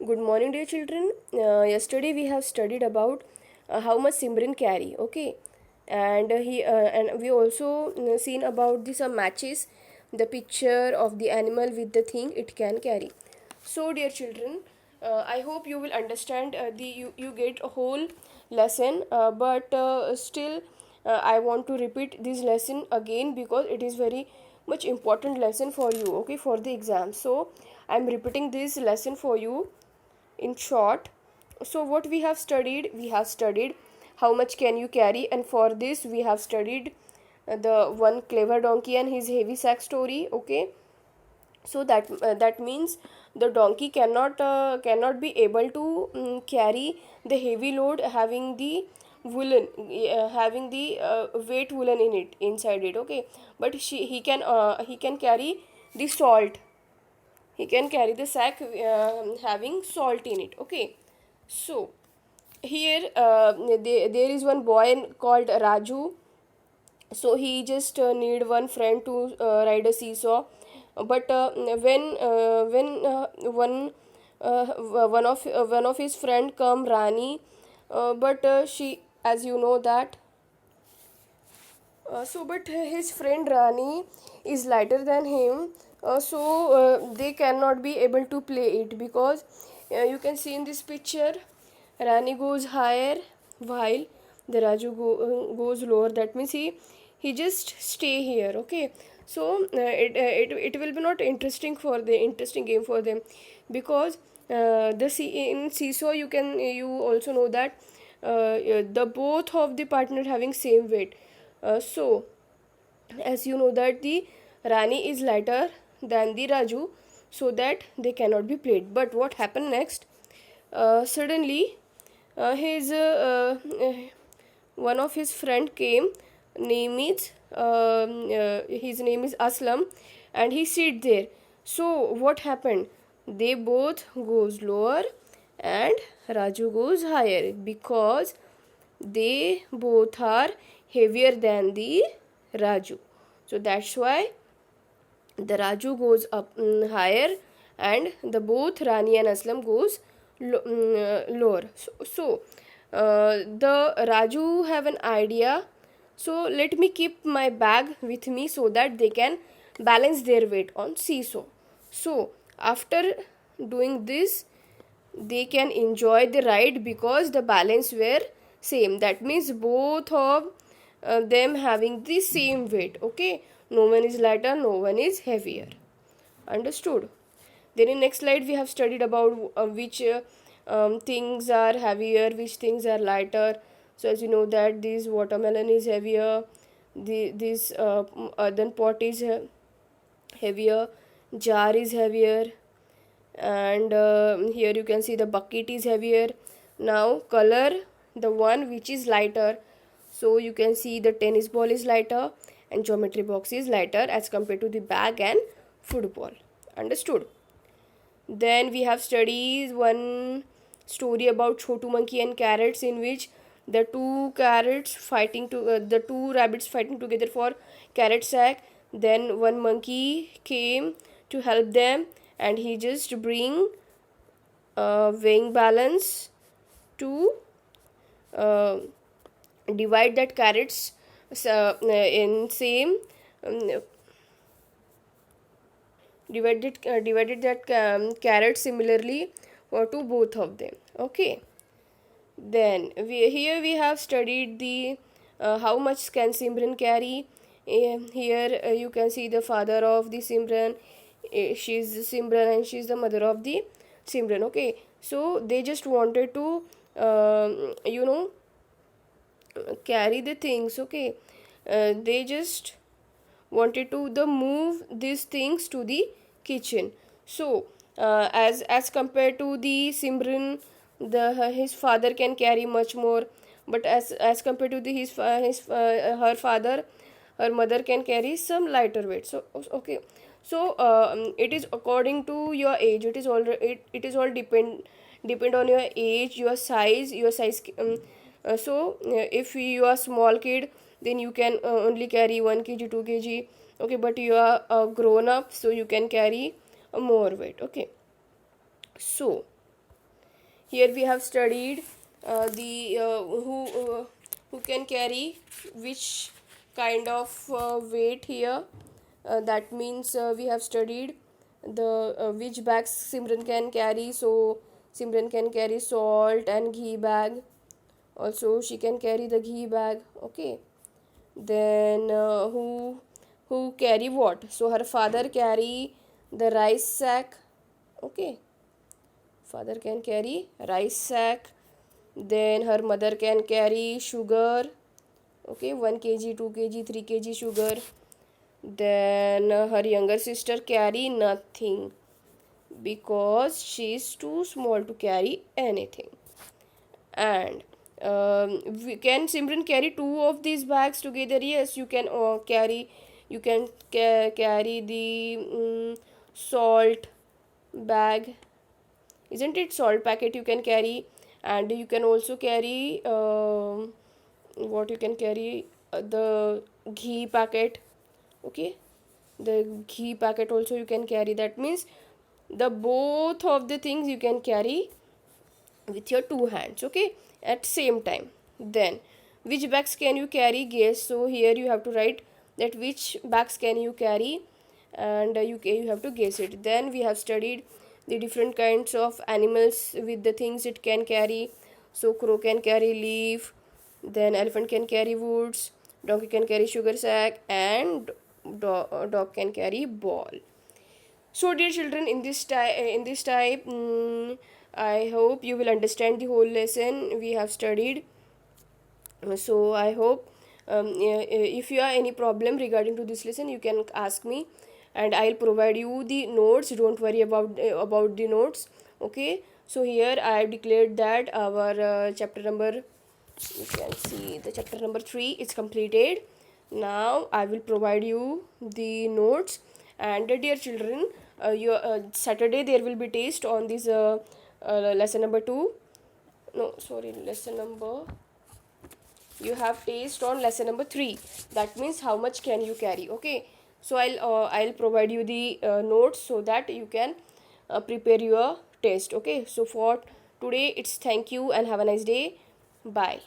Good morning, dear children. Yesterday we have studied about how much Simran carry. Okay, and we also seen about the some matches, the picture of the animal with the thing it can carry. So, dear children, I hope you will understand you get a whole lesson, but still I want to repeat this lesson again because it is very much important lesson for you. Okay, for the exam. So I'm repeating this lesson for you in short. So what we have studied how much can you carry, and for this we have studied the one clever donkey and his heavy sack story. Okay, so that means the donkey cannot be able to carry the heavy load having the having the weight woolen in it inside it. Okay, but he can carry the salt. He can carry the sack having salt in it. Okay, so here there is one boy called Raju. So he just need one friend to ride a seesaw, but when one of his friend come Rani, but she, as you know that, but his friend Rani is lighter than him, so they cannot be able to play it because you can see in this picture Rani goes higher while the Raju goes lower. That means he just stay here. Okay, so it will be not interesting game for them because in seesaw you also know that the both of the partner having same weight. So, as you know that the Rani is lighter than the Raju, so that they cannot be played. But what happened next? Suddenly, his one of his friend came. His name is Aslam, and he sit there. So what happened? They both goes lower, and Raju goes higher because they both are heavier than the Raju. So that's why the Raju goes up higher, and the both Rani and Aslam goes lower. The Raju have an idea. So let me keep my bag with me so that they can balance their weight on seesaw. So after doing this, they can enjoy the ride because the balance were same. That means both of them having the same weight. Okay, no one is lighter, no one is heavier. Understood? Then in next slide we have studied about which things are heavier, which things are lighter. So as you know that this watermelon is heavier, this earthen pot is heavier, jar is heavier, and here you can see the bucket is heavier. Now color the one which is lighter. So you can see the tennis ball is lighter and geometry box is lighter as compared to the bag and football. Understood? Then we have studied one story about Chotu monkey and carrots, in which the two rabbits fighting together for carrot sack. Then one monkey came to help them, and he just bring weighing balance to uh, divide that carrots in same um, divided that carrot similarly to both of them. Okay, then here we have studied the how much can Simran carry. Here you can see the father of the Simran. She's Simran and she's the mother of the Simran. Okay, so they just wanted to carry the things. Okay, they just wanted to the move these things to the kitchen. So as compared to the Simran, the his father can carry much more, but as compared to the his her father, her mother can carry some lighter weight. So okay, so it is according to your age. It is all depend on your age, your size. If you are small kid, then you can only carry 1 kg 2 kg. Okay, but you are grown up, so you can carry more weight. Okay, so Here we have studied the who can carry which kind of weight here. That means we have studied the which bags Simran can carry. So Simran can carry salt and ghee bag. Also she can carry the ghee bag. Okay. Then who carry what? So her father carry the rice sack. Okay, father can carry rice sack. Then her mother can carry sugar. Okay, 1 kg, 2 kg, 3 kg sugar. Then her younger sister carry nothing because she is too small to carry anything. And can Simran carry two of these bags together? Yes, you can carry. You can carry the salt bag, isn't it? Salt packet you can carry, and you can also carry what you can carry, the ghee packet. Okay, the ghee packet also you can carry. That means the both of the things you can carry with your two hands, okay, at same time. Then which bags can you carry? Guess. So here you have to write that which bags can you carry, and you have to guess it. Then we have studied the different kinds of animals with the things it can carry. So crow can carry leaf, then elephant can carry woods, donkey can carry sugar sack, and dog can carry ball. So dear children, in this type, I hope you will understand the whole lesson we have studied. So I hope, if you have any problem regarding to this lesson, you can ask me, and I'll provide you the notes. Don't worry about the notes. Okay. So here I have declared that our chapter number, you can see the chapter number 3 is completed. Now I will provide you the notes. And dear children, your Saturday there will be test on this lesson number 2. No, sorry, lesson number, you have test on lesson number 3. That means how much can you carry. Okay, so I'll provide you the notes so that you can prepare your test. Okay, so for today it's thank you and have a nice day. Bye.